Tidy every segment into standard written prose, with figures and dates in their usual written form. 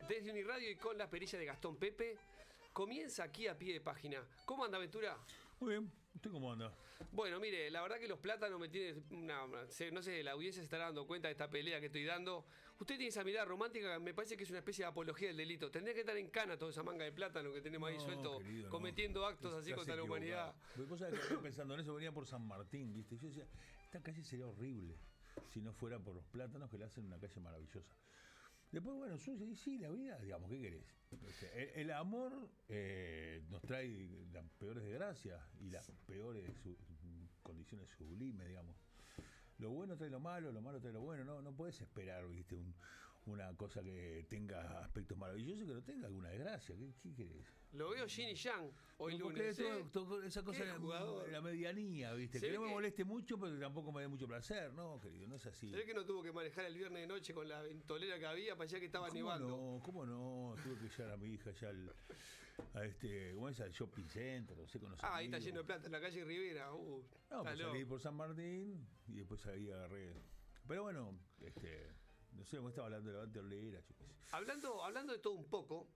desde Uniradio y con las perillas de Gastón Pepe, comienza aquí a pie de página. ¿Cómo anda, Ventura? Muy bien, ¿usted cómo anda? Bueno, mire, la verdad que los plátanos me tienen no sé, la audiencia se estará dando cuenta de esta pelea que estoy dando. Usted tiene esa mirada romántica, me parece que es una especie de apología del delito. Tendría que estar en cana toda esa manga de plátano que tenemos ahí suelto, querido, cometiendo actos así contra la humanidad. Vos sabés que estoy pensando en eso, venía por San Martín, ¿viste? Yo decía, esta calle sería horrible si no fuera por los plátanos que le hacen una calle maravillosa. Después, bueno, sí, la vida, digamos, ¿qué querés? El amor nos trae las peores desgracias y las peores condiciones sublimes, digamos. Lo bueno trae lo malo trae lo bueno. No puedes esperar, ¿viste? Una cosa que tenga aspectos maravillosos y que no tenga alguna desgracia. ¿Qué querés? Lo veo Yin y Yang hoy no, lunes. Esa cosa de la medianía, ¿viste? Que no me moleste mucho, pero que tampoco me dé mucho placer, ¿no, querido? No es así. Se ve que no tuvo que manejar el viernes de noche con la ventolera que había, parecía que estaba nevando. ¿Cómo no? Tuve que llevar a mi hija ya ¿cómo es? Al shopping center, no sé, con los amigos. Ahí está lleno de plata en la calle Rivera. No, pues salí por San Martín y después ahí agarré. Pero bueno, no sé, me estaba hablando de la bandolera, chicos. Hablando de todo un poco,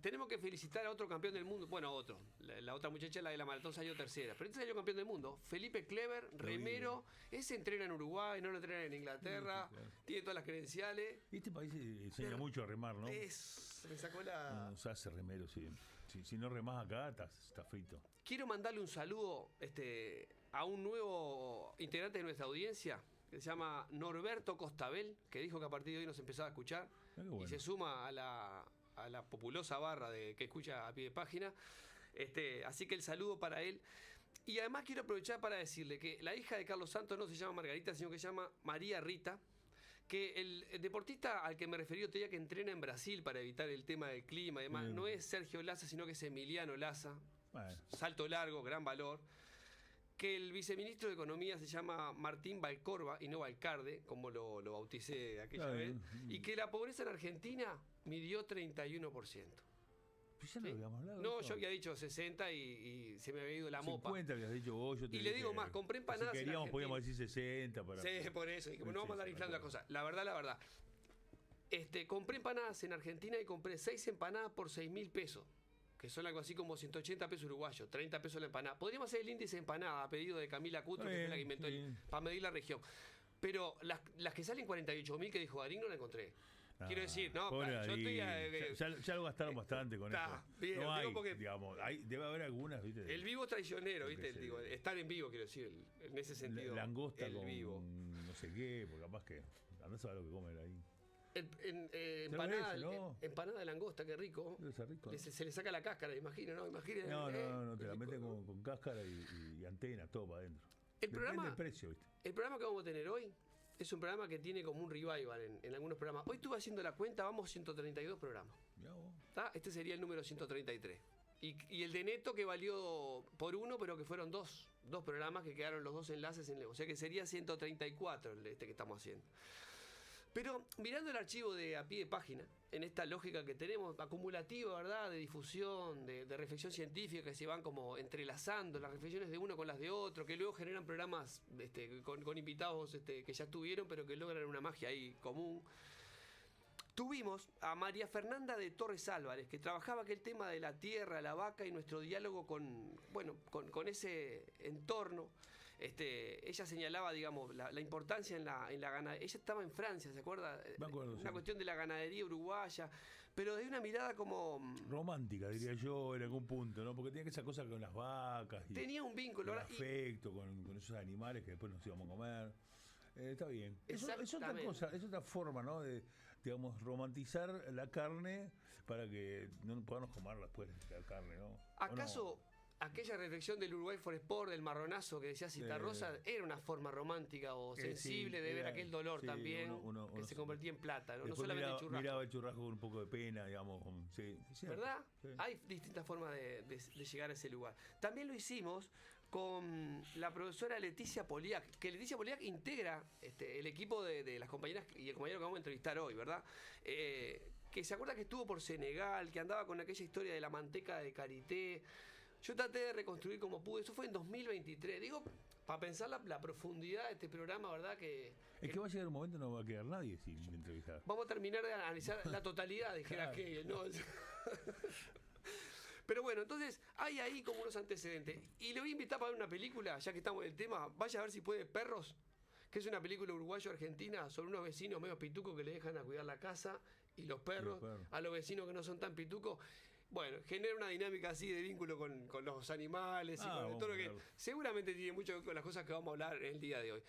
tenemos que felicitar a otro campeón del mundo. Bueno, otro. La otra muchacha, la de la maratón, salió tercera. Pero este salió campeón del mundo. Felipe Clever, remero. Ese entrena en Uruguay, no lo entrena en Inglaterra. Sí, claro. Tiene todas las credenciales. Este país enseña mucho a remar, ¿no? Me sacó la... No se hace remero, sí. Si no remás acá, está frito. Quiero mandarle un saludo a un nuevo integrante de nuestra audiencia, que se llama Norberto Costabel, que dijo que a partir de hoy nos empezaba a escuchar. Bueno. Y se suma a la populosa barra que escucha a pie de página. Así que el saludo para él. Y además quiero aprovechar para decirle que la hija de Carlos Santos no se llama Margarita, sino que se llama María Rita. Que el deportista al que me referí otro día, que entrena en Brasil para evitar el tema del clima y demás, no es Sergio Laza, sino que es Emiliano Laza. Bueno. Salto largo, gran valor. Que el viceministro de Economía se llama Martín Valcorba y no Valcarde, como lo bauticé aquella vez, y que la pobreza en Argentina midió 31%. Pues ya no habíamos hablado. No, yo había dicho 60 y se me había ido la mopa. 50 habías dicho vos, yo te y le digo más, compré empanadas. Si queríamos, podíamos decir 60. Sí, por eso, y como no vamos a andar inflando la cosa. La verdad. Compré empanadas en Argentina y compré 6 empanadas por 6.000 pesos. Que son algo así como 180 pesos uruguayos, 30 pesos la empanada. Podríamos hacer el índice de empanada a pedido de Camila Cutro, que fue la que inventó para medir la región. Pero las que salen 48.000 que dijo Darín no la encontré. Quiero decir, no, yo estoy... ya lo gastaron bastante con eso. Bien, no hay, porque, digamos, debe haber algunas, ¿viste? El vivo traicionero, ¿viste? Estar en vivo, quiero decir, en ese sentido. Langosta el con vivo. No sé qué, porque capaz que andás a ver lo que comen ahí. Empanada de langosta, qué rico. Rico, ¿no? Se le saca la cáscara, imagino, ¿no? No, te la meten con cáscara y antena, todo para adentro. Depende del precio, ¿viste? El programa que vamos a tener hoy es un programa que tiene como un revival en algunos programas. Hoy estuve haciendo la cuenta, vamos 132 programas. Este sería el número 133. Y el de Neto que valió por uno, pero que fueron dos programas que quedaron los dos enlaces o sea que sería 134 que estamos haciendo. Pero mirando el archivo de a pie de página, en esta lógica que tenemos, acumulativa, ¿verdad?, de difusión, de reflexión científica, que se van como entrelazando las reflexiones de uno con las de otro, que luego generan programas con invitados que ya estuvieron, pero que logran una magia ahí común. Tuvimos a María Fernanda de Torres Álvarez, que trabajaba aquel tema de la tierra, la vaca y nuestro diálogo con ese entorno. Ella señalaba, digamos, la importancia en la ganadería. Ella estaba en Francia, ¿se acuerda? Me acuerdo, una cuestión de la ganadería uruguaya, pero de una mirada como... romántica, diría yo, en algún punto, ¿no? Porque tenía esa cosa con las vacas. Tenía un vínculo. Con afecto, con esos animales que después nos íbamos a comer. Está bien. Es otra cosa, es otra forma, ¿no? De, digamos, romantizar la carne para que no podamos comerla después de la carne, ¿no? ¿Acaso aquella reflexión del Uruguay for Sport, del marronazo que decía Citarrosa, era una forma romántica o sensible de ver aquel dolor también, que se convertía en plata, ¿no? No solamente el churrasco. Miraba el churrasco con un poco de pena, digamos. ¿Verdad? Sí. Hay distintas formas de llegar a ese lugar. También lo hicimos con la profesora Leticia Poliak, que Leticia Poliak integra el equipo de las compañeras y el compañero que vamos a entrevistar hoy, ¿verdad? Que se acuerda que estuvo por Senegal, que andaba con aquella historia de la manteca de karité. Yo traté de reconstruir como pude, eso fue en 2023. Digo, para pensar la profundidad de este programa, ¿verdad? Es que va a llegar un momento no va a quedar nadie sin entrevistar. Vamos a terminar de analizar la totalidad, dijera que, ¿no? Pero bueno, entonces hay ahí como unos antecedentes. Y le voy a invitar para ver una película, ya que estamos en el tema, vaya a ver si puede, Perros, que es una película uruguayo-argentina sobre unos vecinos medio pitucos que le dejan a cuidar la casa y los perros, a los vecinos que no son tan pitucos. Bueno, genera una dinámica así de vínculo con los animales y con todo lo que seguramente tiene mucho que ver con las cosas que vamos a hablar en el día de hoy.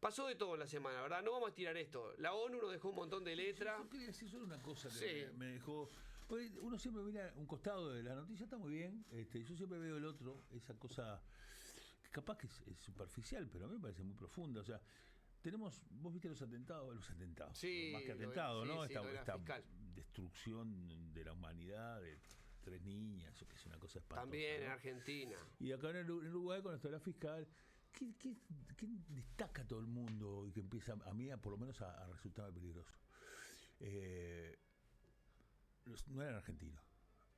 Pasó de todo en la semana, ¿verdad? No vamos a tirar esto. La ONU nos dejó un montón de letras. Yo quería decir solo una cosa que me dejó. Uno siempre mira un costado de la noticia, está muy bien. Yo siempre veo el otro, esa cosa que capaz que es superficial, pero a mí me parece muy profunda. O sea, vos viste los atentados, sí, más que atentados, ¿no? Sí, esta destrucción de la humanidad, de 3 niñas, que es una cosa espantosa. También en ¿no? Argentina. Y acá en Uruguay, con esto de la fiscal, ¿qué destaca todo el mundo y que empieza a mí, por lo menos, a resultarme peligroso? No eran argentinos,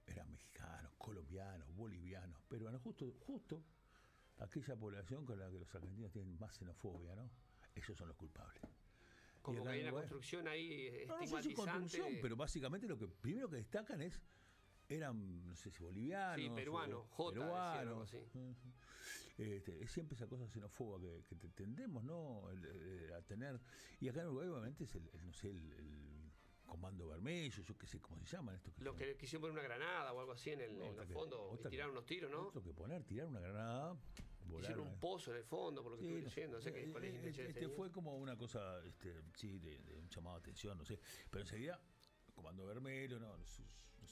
eran mexicanos, colombianos, bolivianos, peruanos, justo aquella población con la que los argentinos tienen más xenofobia, ¿no? Ellos son los culpables. Como que hay una construcción ahí estigmatizante. No sé si construcción, pero básicamente lo que primero que destacan eran, no sé si bolivianos. Sí, peruanos, peruanos. Siempre esa cosa xenófoba que tendemos, ¿no? A tener. Y acá en Uruguay, obviamente, es el Comando Vermelho, yo qué sé cómo se llaman estos. Los que quisieron poner una granada o algo así en el fondo y tirar unos tiros, ¿no? Otro que tirar una granada. Hicieron un pozo en el fondo, por lo que estuve leyendo, no sé qué colegio fue como una cosa, de un llamado de atención, no sé. Pero enseguida, Comando Vermelho, no.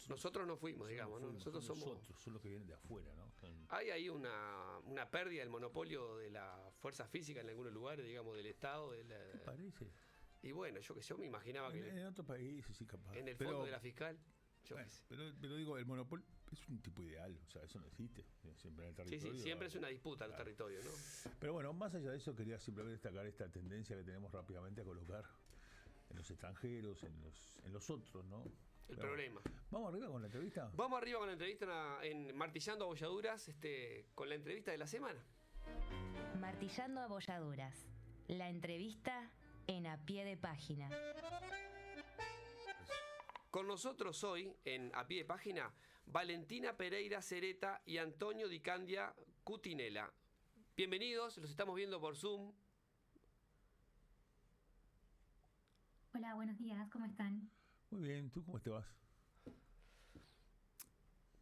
Nosotros no fuimos, digamos, ¿no? Nosotros somos. Son los que vienen de afuera, ¿no? Hay ahí una pérdida del monopolio de la fuerza física en algunos lugares, digamos, del Estado. ¿Qué parece? Y bueno, yo me imaginaba que. En otros países, sí, capaz. En el fondo de la fiscal. Pero digo, el monopolio es un tipo ideal, o sea, eso no existe siempre en el territorio. Sí, siempre es una disputa en los territorios, ¿no? Pero bueno, más allá de eso, quería simplemente destacar esta tendencia que tenemos rápidamente a colocar en los extranjeros, en los otros, ¿no? Problema. ¿Vamos arriba con la entrevista? Vamos arriba con la entrevista en Martillando Abolladuras, con la entrevista de la semana. Martillando Abolladuras, la entrevista en A Pie de Página. Con nosotros hoy, en A Pie de Página, Valentina Pereira Cereta y Antonio Di Candia Cutinella. Bienvenidos, los estamos viendo por Zoom. Hola, buenos días, ¿cómo están? Muy bien, ¿tú cómo te vas?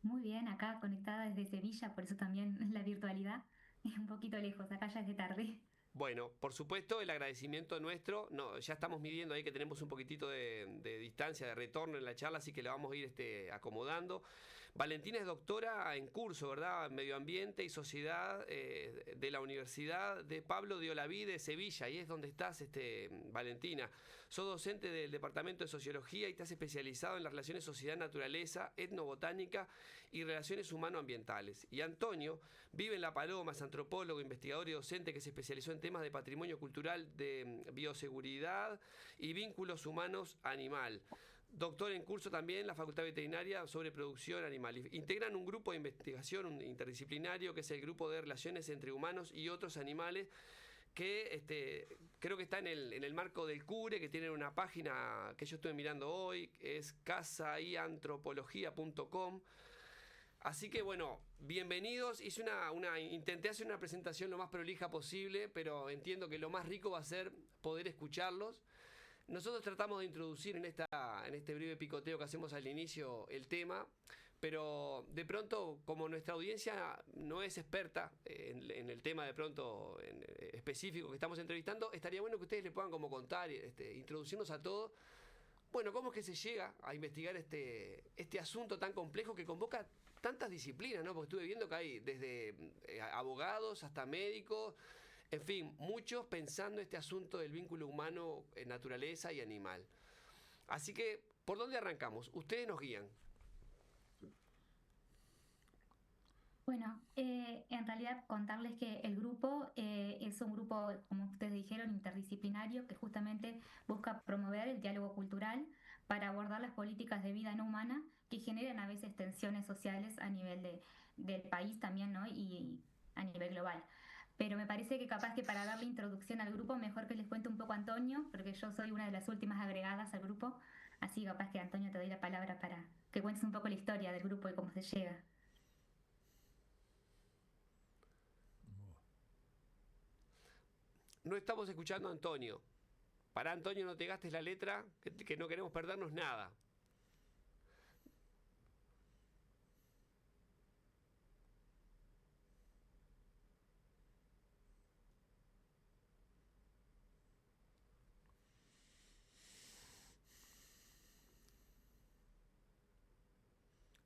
Muy bien, acá conectada desde Sevilla, por eso también la virtualidad es un poquito lejos, acá ya es de tarde. Bueno, por supuesto, el agradecimiento nuestro, ya estamos midiendo ahí que tenemos un poquitito de distancia, de retorno en la charla, así que la vamos a ir acomodando. Valentina es doctora en curso, ¿verdad? Medio Ambiente y Sociedad de la Universidad de Pablo de Olavide de Sevilla, y es donde estás, Valentina. Sos docente del Departamento de Sociología y te has especializado en las relaciones sociedad-naturaleza, etnobotánica y relaciones humano-ambientales. Y Antonio vive en La Paloma, es antropólogo, investigador y docente que se especializó en temas de patrimonio cultural, de bioseguridad y vínculos humanos-animal. Doctor en curso también en la Facultad Veterinaria sobre producción animal. Integran un grupo de investigación interdisciplinario que es el Grupo de Relaciones entre Humanos y Otros Animales, que creo que está en el marco del CURE, que tienen una página que yo estuve mirando hoy, es casayantropología.com. Así que bueno, bienvenidos. Intenté hacer una presentación lo más prolija posible, pero entiendo que lo más rico va a ser poder escucharlos. Nosotros tratamos de introducir en este breve picoteo que hacemos al inicio el tema, pero de pronto, como nuestra audiencia no es experta en el tema de pronto específico que estamos entrevistando, estaría bueno que ustedes le puedan como contar, introducirnos a todos. Bueno, ¿cómo es que se llega a investigar este asunto tan complejo que convoca tantas disciplinas, ¿no? Porque estuve viendo que hay desde abogados hasta médicos, en fin, muchos pensando este asunto del vínculo humano, naturaleza y animal. Así que, ¿por dónde arrancamos? Ustedes nos guían. Bueno, en realidad contarles que el grupo es un grupo, como ustedes dijeron, interdisciplinario que justamente busca promover el diálogo cultural para abordar las políticas de vida no humana que generan a veces tensiones sociales a nivel del país también, ¿no? Y a nivel global. pero me parece que capaz que para darle introducción al grupo, mejor que les cuente un poco a Antonio, porque yo soy una de las últimas agregadas al grupo, así capaz que Antonio te doy la palabra para que cuentes un poco la historia del grupo y cómo se llega. No estamos escuchando a Antonio. Para Antonio, no te gastes la letra, que no queremos perdernos nada.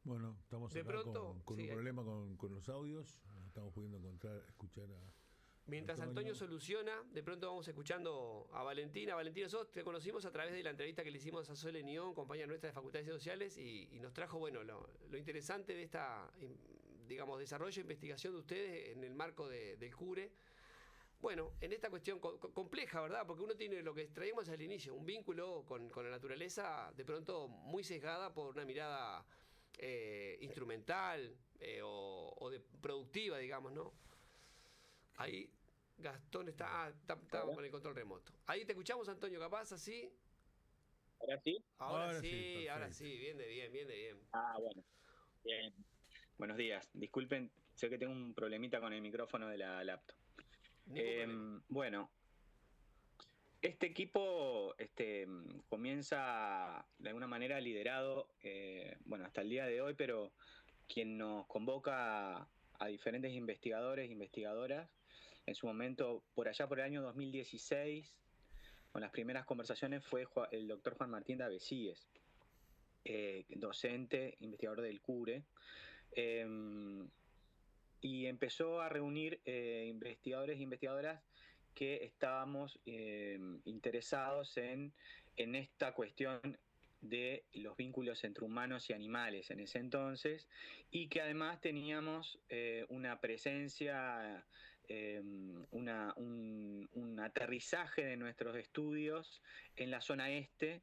Bueno, estamos De acá pronto, con sí, un problema con los audios. No estamos pudiendo escuchar a mientras Antonio soluciona, de pronto vamos escuchando a Valentina. Valentina, nosotros te conocimos a través de la entrevista que le hicimos a Sole Nión, compañera nuestra de Facultades Sociales, y nos trajo, bueno, lo interesante de esta, digamos, desarrollo e investigación de ustedes en el marco del CURE. Bueno, en esta cuestión compleja, ¿verdad? Porque uno tiene lo que traíamos al inicio, un vínculo con la naturaleza de pronto muy sesgada por una mirada instrumental o de productiva, digamos, ¿no? Ahí Gastón está con el control remoto. Ahí te escuchamos, Antonio, capaz, así. ¿Ahora sí? Ahora sí, bien de bien. Ah, bueno. Bien. Buenos días. Disculpen, sé que tengo un problemita con el micrófono de la laptop. Bueno, este equipo comienza de alguna manera liderado, hasta el día de hoy, pero quien nos convoca a diferentes investigadores e investigadoras, en su momento, por allá por el año 2016, con las primeras conversaciones, fue el doctor Juan Martín Davesíes, docente, investigador del CURE, y empezó a reunir investigadores e investigadoras que estábamos interesados en esta cuestión de los vínculos entre humanos y animales en ese entonces, y que además teníamos una presencia, un aterrizaje de nuestros estudios en la zona este,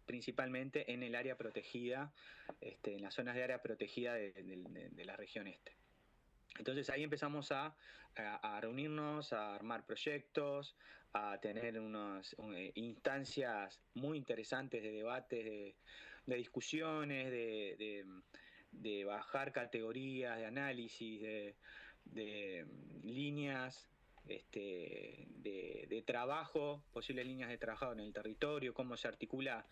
principalmente en el área protegida, en las zonas de área protegida de la región este. Entonces ahí empezamos a reunirnos, a armar proyectos, a tener unas instancias muy interesantes de debates, de discusiones, de bajar categorías, de análisis, de líneas de trabajo, posibles líneas de trabajo en el territorio, cómo se articula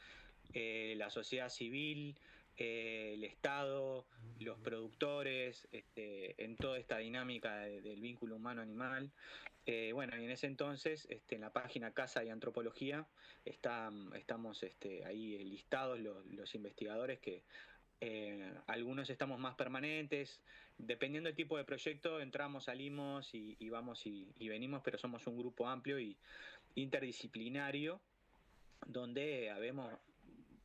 la sociedad civil, el Estado, los productores, en toda esta dinámica del vínculo humano-animal. Y en ese entonces, en la página Casa y Antropología, estamos ahí listados los investigadores que algunos estamos más permanentes, dependiendo del tipo de proyecto, entramos, salimos y vamos y venimos, pero somos un grupo amplio y interdisciplinario, donde habemos,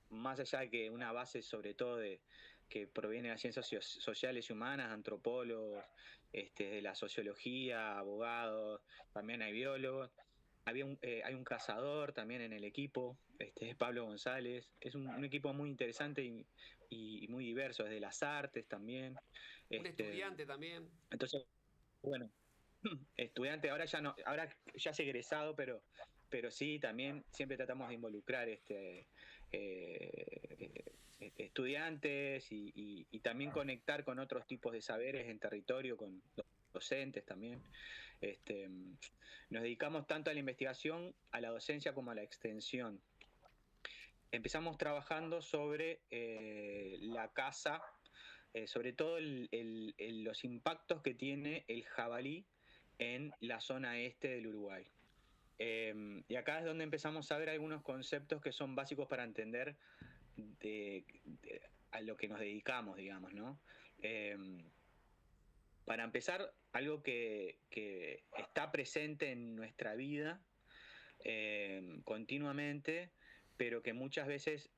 más allá de que una base sobre todo que proviene de las ciencias sociales y humanas, antropólogos, de la sociología, abogados, también hay biólogos. Hay un cazador también en el equipo, es Pablo González. Es un equipo muy interesante y muy diverso, desde las artes también. Un estudiante también. Entonces, bueno, estudiante, ahora ya es egresado, pero sí, también siempre tratamos de involucrar estudiantes y también conectar con otros tipos de saberes en territorio, con docentes también. Nos dedicamos tanto a la investigación, a la docencia como a la extensión. Empezamos trabajando sobre la caza, sobre todo los impactos que tiene el jabalí en la zona este del Uruguay. Y acá es donde empezamos a ver algunos conceptos que son básicos para entender a lo que nos dedicamos, digamos, ¿no? Para empezar, algo que está presente en nuestra vida continuamente, pero que muchas veces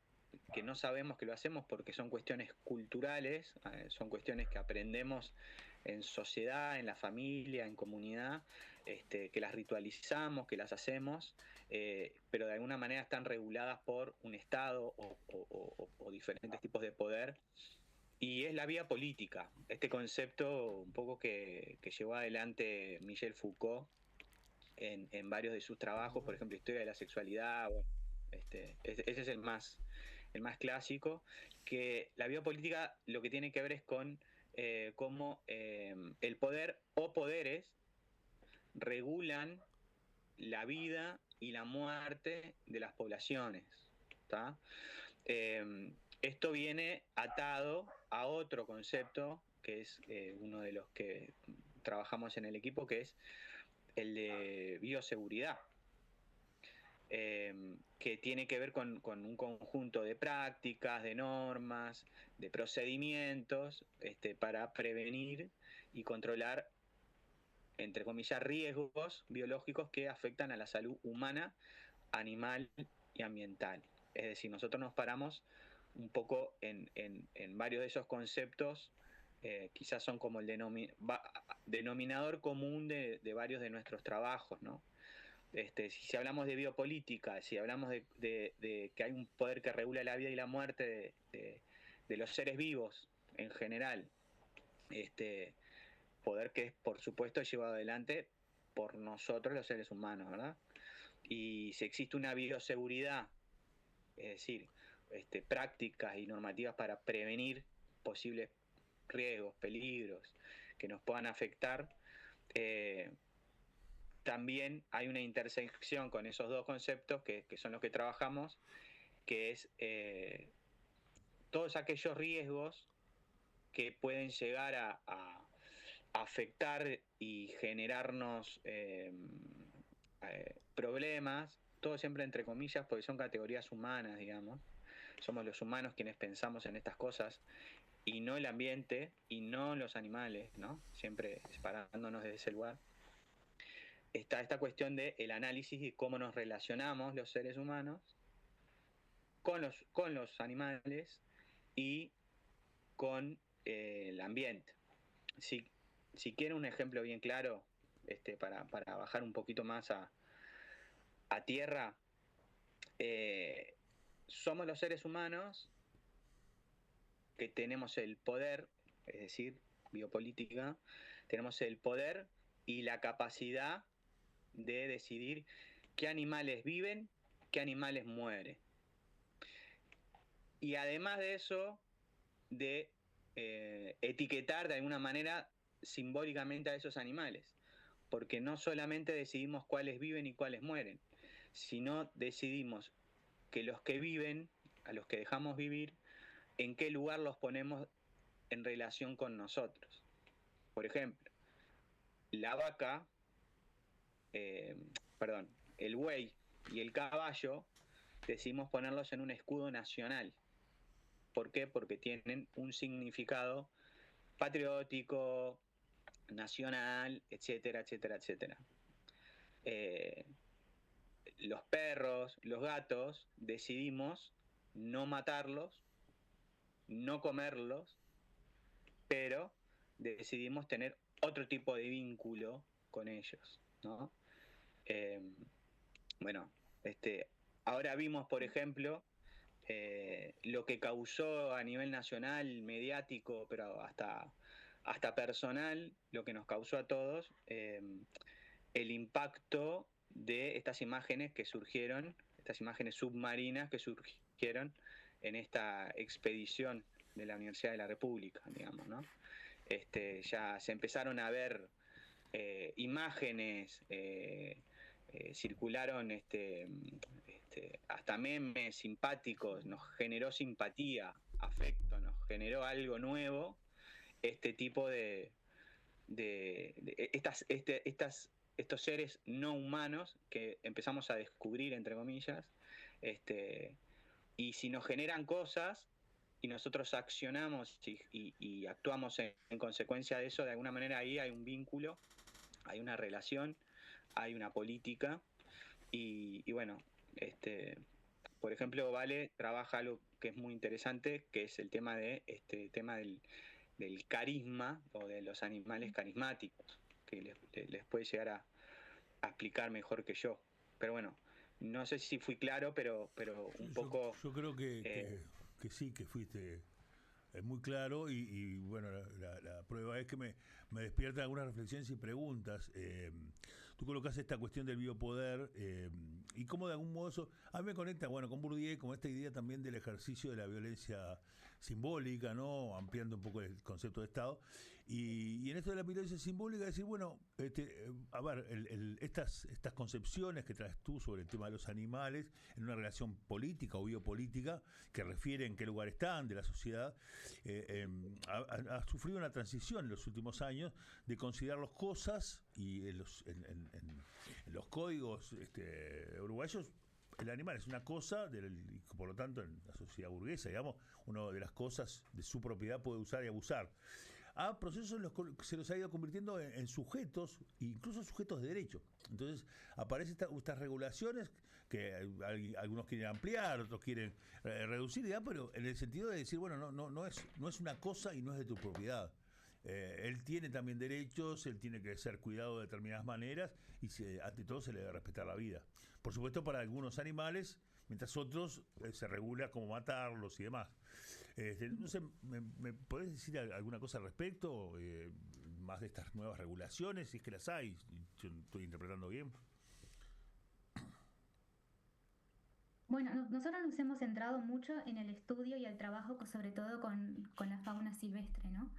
que no sabemos que lo hacemos porque son cuestiones culturales, son cuestiones que aprendemos en sociedad, en la familia, en comunidad, que las ritualizamos, que las hacemos, pero de alguna manera están reguladas por un Estado o diferentes tipos de poder y es la vía política, este concepto un poco que llevó adelante Michel Foucault en varios de sus trabajos, por ejemplo, Historia de la Sexualidad. Bueno, ese es el más clásico, que la vía política lo que tiene que ver es con cómo el poder o poderes regulan la vida y la muerte de las poblaciones. ¿Tá? Esto viene atado a otro concepto, que es uno de los que trabajamos en el equipo, que es el de bioseguridad, que tiene que ver con un conjunto de prácticas, de normas, de procedimientos para prevenir y controlar, entre comillas, riesgos biológicos que afectan a la salud humana, animal y ambiental. Es decir, nosotros nos paramos un poco en varios de esos conceptos, quizás son como el denominador común de varios de nuestros trabajos, ¿no? Si hablamos de biopolítica, si hablamos de que hay un poder que regula la vida y la muerte de los seres vivos en general, poder que es, por supuesto, llevado adelante por nosotros los seres humanos, ¿verdad? Y si existe una bioseguridad, es decir, prácticas y normativas para prevenir posibles riesgos, peligros que nos puedan afectar, también hay una intersección con esos dos conceptos que son los que trabajamos, que es todos aquellos riesgos que pueden llegar a afectar y generarnos problemas, todo siempre entre comillas, porque son categorías humanas, digamos. Somos los humanos quienes pensamos en estas cosas, y no el ambiente, y no los animales, ¿no? Siempre separándonos desde ese lugar. Está esta cuestión del análisis de cómo nos relacionamos los seres humanos con los animales y con el ambiente. Si quieren un ejemplo bien claro, para bajar un poquito más a tierra, somos los seres humanos que tenemos el poder, es decir, biopolítica, tenemos el poder y la capacidad de decidir qué animales viven, qué animales mueren. Y además de eso, de etiquetar de alguna manera simbólicamente a esos animales, porque no solamente decidimos cuáles viven y cuáles mueren, sino decidimos que los que viven, a los que dejamos vivir, en qué lugar los ponemos en relación con nosotros. Por ejemplo, la vaca, el buey y el caballo, decidimos ponerlos en un escudo nacional. ¿Por qué? Porque tienen un significado patriótico, nacional, etcétera, etcétera, etcétera. Los perros, los gatos, decidimos no matarlos, no comerlos, pero decidimos tener otro tipo de vínculo con ellos, ¿no? Bueno, ahora vimos, por ejemplo, lo que causó a nivel nacional, mediático, pero hasta personal, lo que nos causó a todos, el impacto de estas imágenes que surgieron, estas imágenes submarinas que surgieron en esta expedición de la Universidad de la República, digamos, ¿no? Ya se empezaron a ver imágenes, circularon hasta memes simpáticos, nos generó simpatía, afecto, nos generó algo nuevo, este tipo de estos seres no humanos que empezamos a descubrir, entre comillas, y si nos generan cosas y nosotros accionamos y actuamos en consecuencia de eso, de alguna manera ahí hay un vínculo, hay una relación, hay una política, y bueno, por ejemplo, Vale trabaja algo que es muy interesante, que es el tema del carisma o de los animales carismáticos, que les puede llegar a explicar mejor que yo. Pero bueno, no sé si fui claro, pero un poco... Yo creo que sí, que fuiste es muy claro y bueno, la prueba es que me despiertan algunas reflexiones y preguntas. Tú colocás esta cuestión del biopoder y cómo de algún modo eso a mí me conecta, bueno, con Bourdieu, con esta idea también del ejercicio de la violencia simbólica, ¿no? Ampliando un poco el concepto de Estado. Y en esto de la violencia simbólica, decir, bueno, a ver, estas concepciones que traes tú sobre el tema de los animales en una relación política o biopolítica que refieren qué lugar están de la sociedad, ha sufrido una transición en los últimos años de considerarlos cosas y en los códigos uruguayos el animal es una cosa, y por lo tanto en la sociedad burguesa, digamos, una de las cosas de su propiedad puede usar y abusar. A procesos en los que se los ha ido convirtiendo en sujetos, incluso sujetos de derecho. Entonces aparecen estas regulaciones que algunos quieren ampliar, otros quieren reducir, pero en el sentido de decir, bueno, no es una cosa y no es de tu propiedad. Él tiene también derechos, él tiene que ser cuidado de determinadas maneras y ante todo se le debe respetar la vida. Por supuesto para algunos animales, mientras otros se regula cómo matarlos y demás. No sé, ¿me podés decir alguna cosa al respecto? Más de estas nuevas regulaciones, si es que las hay, yo estoy interpretando bien. Bueno, nosotros nos hemos centrado mucho en el estudio y el trabajo, sobre todo con la fauna silvestre, ¿no?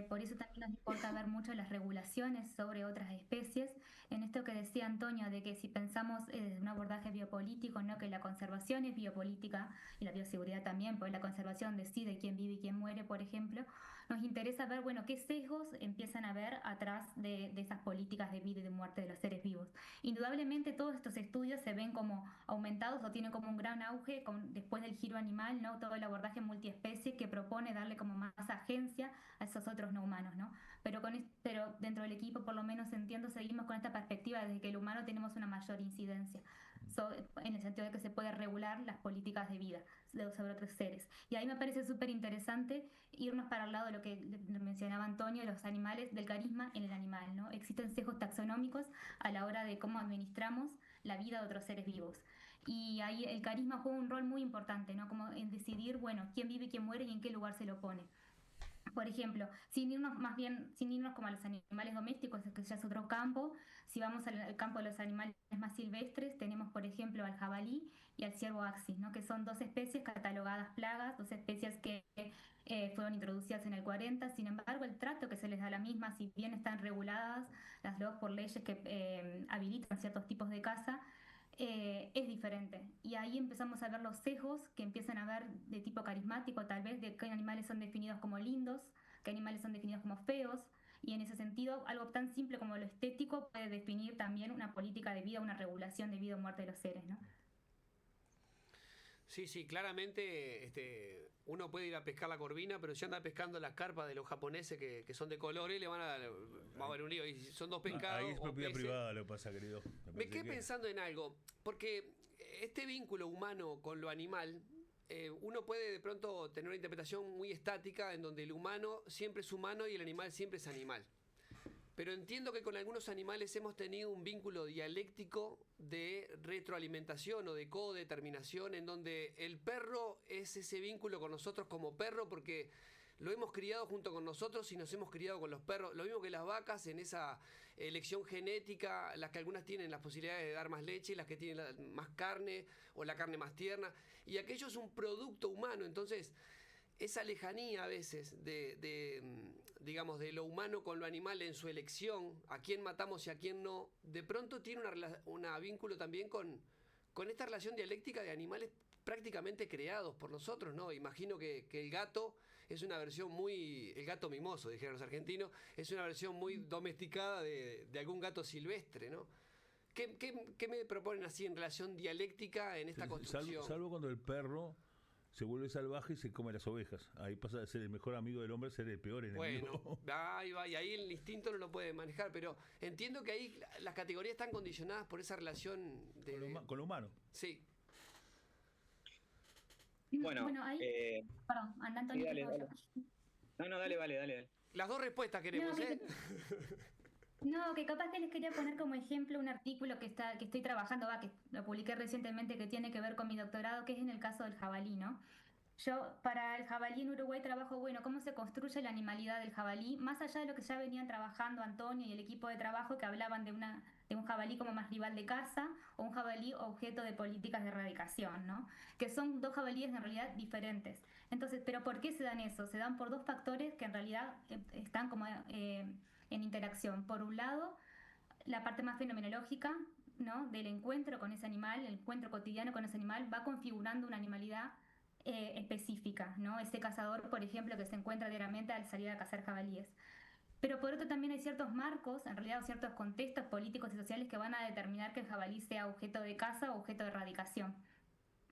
Por eso también nos importa ver mucho las regulaciones sobre otras especies. En esto que decía Antonio, de que si pensamos desde un abordaje biopolítico, ¿no? Que la conservación es biopolítica y la bioseguridad también, pues la conservación decide quién vive y quién muere, por ejemplo. Nos interesa ver, bueno, qué sesgos empiezan a haber atrás de esas políticas de vida y de muerte de los seres vivos. Indudablemente todos estos estudios se ven como aumentados o tienen como un gran auge después del giro animal, ¿no? Todo el abordaje multiespecie que propone darle como más agencia a esos otros no humanos, ¿no? Pero dentro del equipo, por lo menos entiendo, seguimos con esta perspectiva de que el humano tenemos una mayor incidencia, en el sentido de que se puede regular las políticas de vida sobre otros seres. Y ahí me parece súper interesante irnos para el lado de lo que mencionaba Antonio, los animales, del carisma en el animal, ¿no? Existen sesgos taxonómicos a la hora de cómo administramos la vida de otros seres vivos. Y ahí el carisma juega un rol muy importante, ¿no? Como en decidir, bueno, quién vive y quién muere y en qué lugar se lo pone. Por ejemplo, sin irnos como a los animales domésticos, que ya es otro campo, si vamos al campo de los animales más silvestres, tenemos por ejemplo al jabalí y al ciervo axis, ¿no? Que son dos especies catalogadas plagas, dos especies que fueron introducidas en el 40, sin embargo el trato que se les da a la misma, si bien están reguladas las dos por leyes que habilitan ciertos tipos de caza, es diferente. Y ahí empezamos a ver los sesgos que empiezan a ver de tipo carismático, tal vez, de qué animales son definidos como lindos, qué animales son definidos como feos, y en ese sentido, algo tan simple como lo estético puede definir también una política de vida, una regulación de vida o muerte de los seres, ¿no? Sí, claramente uno puede ir a pescar la corvina, pero si anda pescando las carpas de los japoneses que son de colores, le van a dar un lío. Y son dos pescados. Ahí es propiedad privada lo que pasa, querido. Me quedé pensando en algo, porque este vínculo humano con lo animal, uno puede de pronto tener una interpretación muy estática en donde el humano siempre es humano y el animal siempre es animal. Pero entiendo que con algunos animales hemos tenido un vínculo dialéctico de retroalimentación o de codeterminación, en donde el perro es ese vínculo con nosotros como perro porque lo hemos criado junto con nosotros y nos hemos criado con los perros. Lo mismo que las vacas en esa elección genética, las que algunas tienen las posibilidades de dar más leche, las que tienen más carne o la carne más tierna. Y aquello es un producto humano, entonces esa lejanía a veces digamos, de lo humano con lo animal en su elección, a quién matamos y a quién no, de pronto tiene un vínculo también con esta relación dialéctica de animales prácticamente creados por nosotros, ¿no? Imagino que el gato es una versión el gato mimoso, dijeron los argentinos, es una versión muy domesticada de algún gato silvestre, ¿no? ¿Qué me proponen así en relación dialéctica en esta construcción? Salvo cuando el perro se vuelve salvaje y se come las ovejas. Ahí pasa de ser el mejor amigo del hombre a ser el peor enemigo. Bueno, ahí va, y ahí el instinto no lo puede manejar, pero entiendo que ahí las categorías están condicionadas por esa relación con lo humano. Sí. Bueno, ahí... Perdón, anda Antonio. Dale, vale. Las dos respuestas queremos, No, que capaz que les quería poner como ejemplo un artículo que estoy trabajando, que lo publiqué recientemente, que tiene que ver con mi doctorado, que es en el caso del jabalí, ¿no? Yo para el jabalí en Uruguay trabajo, bueno, cómo se construye la animalidad del jabalí, más allá de lo que ya venían trabajando Antonio y el equipo de trabajo que hablaban de un jabalí como más rival de caza o un jabalí objeto de políticas de erradicación, ¿no? Que son dos jabalíes en realidad diferentes. Entonces, ¿pero por qué se dan eso? Se dan por dos factores que en realidad están como en interacción. Por un lado, la parte más fenomenológica, ¿no? Del encuentro con ese animal, el encuentro cotidiano con ese animal, va configurando una animalidad específica, ¿no? Ese cazador, por ejemplo, que se encuentra diariamente al salir a cazar jabalíes. Pero por otro también hay ciertos marcos, en realidad ciertos contextos políticos y sociales que van a determinar que el jabalí sea objeto de caza o objeto de erradicación.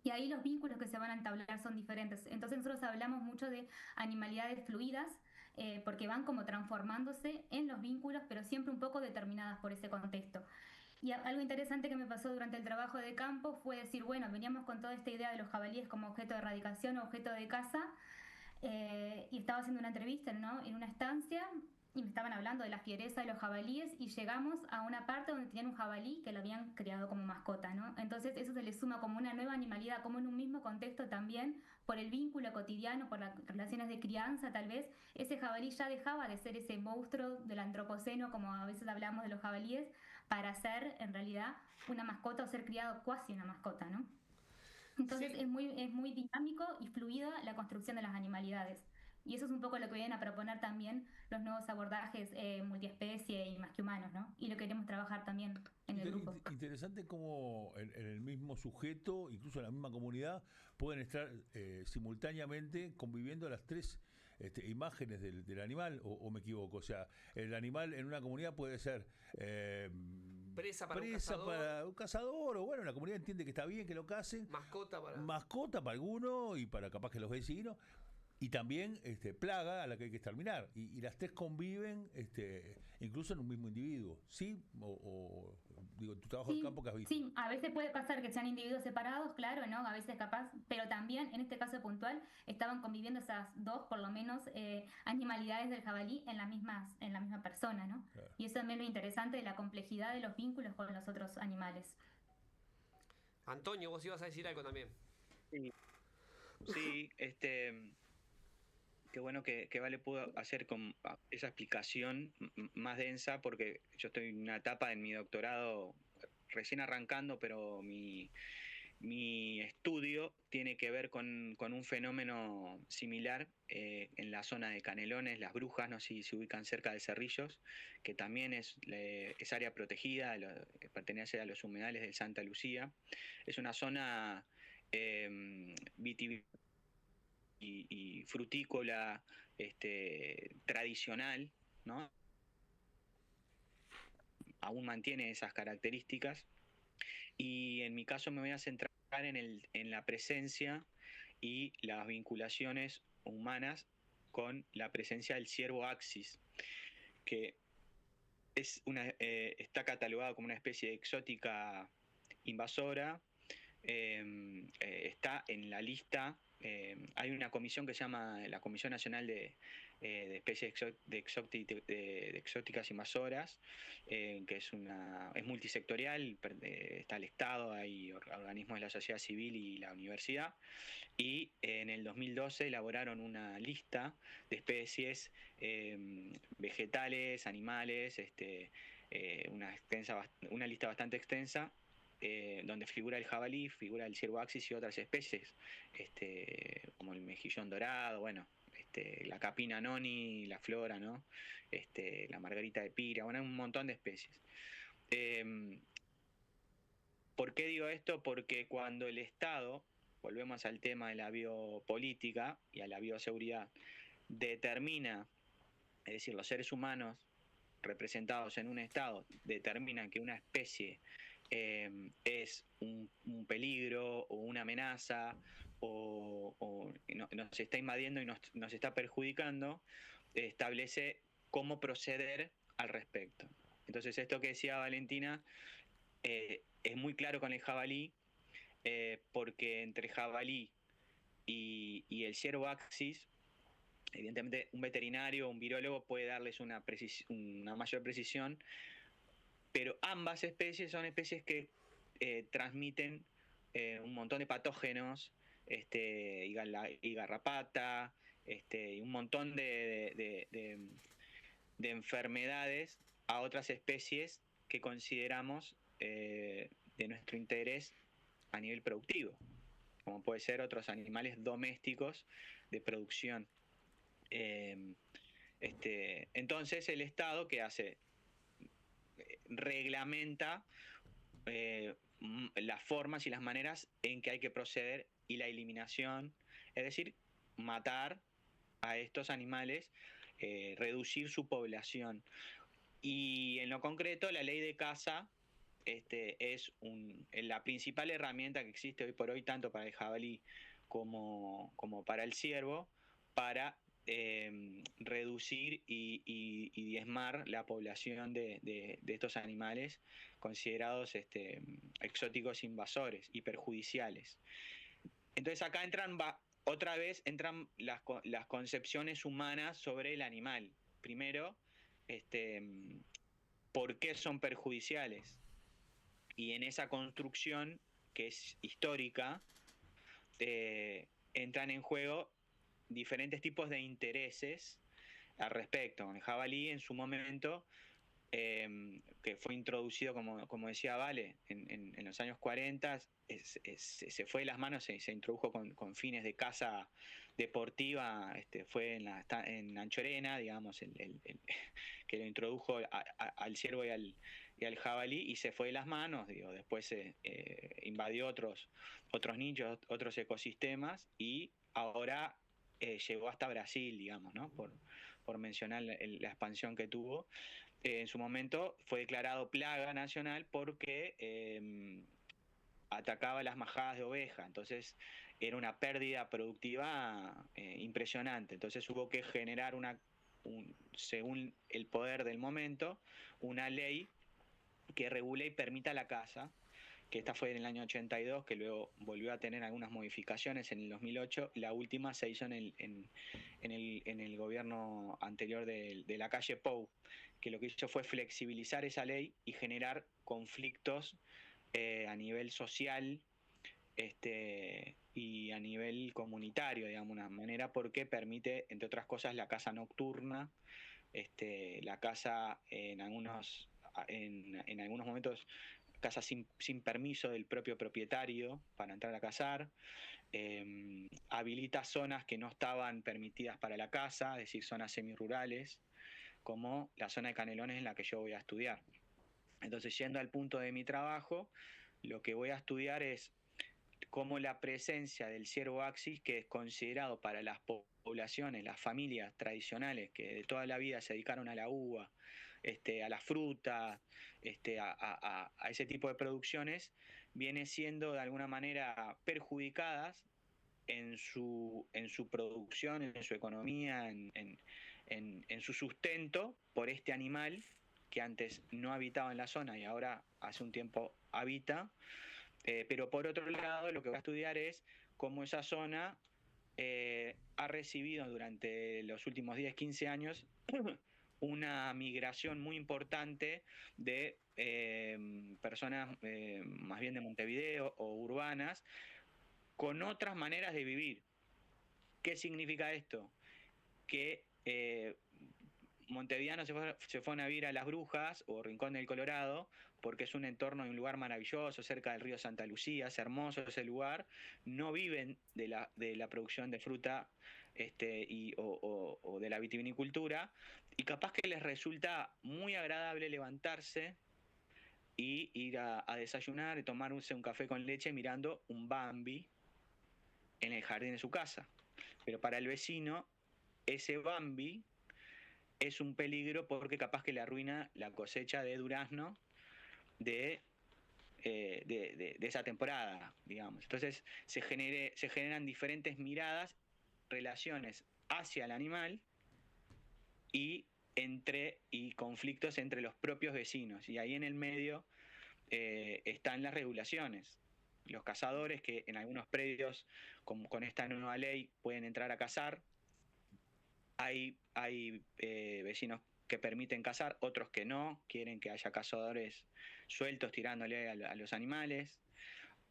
Y ahí los vínculos que se van a entablar son diferentes. Entonces nosotros hablamos mucho de animalidades fluidas, porque van como transformándose en los vínculos, pero siempre un poco determinadas por ese contexto. Y algo interesante que me pasó durante el trabajo de campo fue decir, bueno, veníamos con toda esta idea de los jabalíes como objeto de erradicación o objeto de caza, y estaba haciendo una entrevista, ¿no? En una estancia y me estaban hablando de la fiereza de los jabalíes y llegamos a una parte donde tenían un jabalí que lo habían creado como mascota, ¿no? Entonces eso se le suma como una nueva animalidad, como en un mismo contexto también, por el vínculo cotidiano, por las relaciones de crianza tal vez, ese jabalí ya dejaba de ser ese monstruo del antropoceno, como a veces hablamos de los jabalíes, para ser en realidad una mascota o ser criado cuasi una mascota, ¿no? Entonces Sí. es muy dinámico y fluida la construcción de las animalidades. Y eso es un poco lo que vienen a proponer también los nuevos abordajes multiespecie y más que humanos, ¿no? Y lo queremos trabajar también en el grupo. Interesante cómo en el mismo sujeto, incluso en la misma comunidad, pueden estar simultáneamente conviviendo las tres imágenes del animal, o me equivoco. O sea, el animal en una comunidad puede ser Presa para un cazador, o bueno, la comunidad entiende que está bien que lo casen. Mascota para alguno y para capaz que los vecinos. Y también plaga a la que hay que exterminar. Y las tres conviven incluso en un mismo individuo. ¿Sí? Digo, tu trabajo Sí, de campo que has visto. sí, a veces puede pasar que sean individuos separados, claro, ¿no? A veces capaz, pero también en este caso puntual estaban conviviendo esas dos, por lo menos, animalidades del jabalí en la misma persona, ¿no? Claro. Y eso también es lo interesante de la complejidad de los vínculos con los otros animales. Antonio, vos ibas a decir algo también. Sí, qué bueno que Vale pudo hacer con esa explicación más densa, porque yo estoy en una etapa en mi doctorado recién arrancando, pero mi estudio tiene que ver con un fenómeno similar en la zona de Canelones, Las Brujas, no sé si se ubican cerca de Cerrillos, que también es área protegida, pertenece a los humedales del Santa Lucía. Es una zona vitivinícola y frutícola tradicional, ¿no? Aún mantiene esas características. Y en mi caso me voy a centrar en la presencia y las vinculaciones humanas con la presencia del ciervo axis, que está catalogado como una especie exótica invasora. Está en la lista. Hay una comisión que se llama la Comisión Nacional de Especies Exóticas Invasoras, que es multisectorial, está el Estado, hay organismos de la sociedad civil y la universidad, y en el 2012 elaboraron una lista de especies vegetales, animales, una lista bastante extensa, donde figura el jabalí, figura el ciervo axis y otras especies, como el mejillón dorado, bueno, la capina noni, la flora, ¿no? La margarita de pira, bueno, un montón de especies. ¿Por qué digo esto? Porque cuando el Estado, volvemos al tema de la biopolítica y a la bioseguridad, determina, es decir, los seres humanos representados en un Estado determinan que una especie es un peligro o una amenaza o nos está invadiendo y nos está perjudicando, establece cómo proceder al respecto. Entonces, esto que decía Valentina es muy claro con el jabalí, porque entre jabalí y el ciervo axis, evidentemente un veterinario o un virólogo puede darles una mayor precisión, pero ambas especies son especies que transmiten un montón de patógenos y garrapata, y un montón de enfermedades a otras especies que consideramos de nuestro interés a nivel productivo, como puede ser otros animales domésticos de producción. Entonces el Estado, ¿qué hace? Reglamenta las formas y las maneras en que hay que proceder y la eliminación, es decir, matar a estos animales, reducir su población. Y en lo concreto, la ley de caza es la principal herramienta que existe hoy por hoy, tanto para el jabalí como para el ciervo, para reducir y diezmar la población de estos animales considerados exóticos invasores y perjudiciales. Entonces acá otra vez entran las concepciones humanas sobre el animal. Primero, ¿por qué son perjudiciales? Y en esa construcción, que es histórica, entran en juego diferentes tipos de intereses al respecto. El jabalí en su momento, que fue introducido, como decía Vale, en los años 40, se fue de las manos, se introdujo con fines de caza deportiva, fue en Anchorena, digamos, que lo introdujo al ciervo y al jabalí, y se fue de las manos, después invadió otros nichos, otros ecosistemas, y ahora llegó hasta Brasil, digamos, ¿no? Por mencionar la expansión que tuvo. En su momento fue declarado plaga nacional porque atacaba las majadas de oveja, entonces era una pérdida productiva impresionante. Entonces hubo que generar según el poder del momento, una ley que regule y permita la caza, que esta fue en el año 82, que luego volvió a tener algunas modificaciones en el 2008. La última se hizo en el gobierno anterior de Lacalle Pou, que lo que hizo fue flexibilizar esa ley y generar conflictos a nivel social y a nivel comunitario, digamos, una manera, porque permite, entre otras cosas, la caza nocturna, la caza en algunos momentos, caza sin permiso del propio propietario para entrar a cazar, habilita zonas que no estaban permitidas para la caza, es decir, zonas semirurales, como la zona de Canelones en la que yo voy a estudiar. Entonces, yendo al punto de mi trabajo, lo que voy a estudiar es cómo la presencia del ciervo axis, que es considerado para las poblaciones, las familias tradicionales que de toda la vida se dedicaron a la uva, a la fruta, a ese tipo de producciones, viene siendo de alguna manera perjudicadas en su producción, en su economía, en su sustento por este animal que antes no habitaba en la zona y ahora hace un tiempo habita. Pero por otro lado, lo que voy a estudiar es cómo esa zona ha recibido durante los últimos 10, 15 años una migración muy importante de personas más bien de Montevideo o urbanas, con otras maneras de vivir. ¿Qué significa esto? Que montevideanos se fueron a vivir a Las Brujas o Rincón del Colorado porque es un entorno y un lugar maravilloso cerca del río Santa Lucía, es hermoso ese lugar, no viven de la producción de fruta o de la vitivinicultura, y capaz que les resulta muy agradable levantarse y ir a desayunar y tomarse un café con leche mirando un Bambi en el jardín de su casa. Pero para el vecino, ese Bambi es un peligro porque capaz que le arruina la cosecha de durazno de esa temporada, digamos. Entonces se generan diferentes miradas, relaciones hacia el animal y conflictos entre los propios vecinos. Y ahí en el medio están las regulaciones. Los cazadores que en algunos predios con esta nueva ley pueden entrar a cazar. Hay vecinos que permiten cazar, otros que no, quieren que haya cazadores sueltos tirándole a los animales.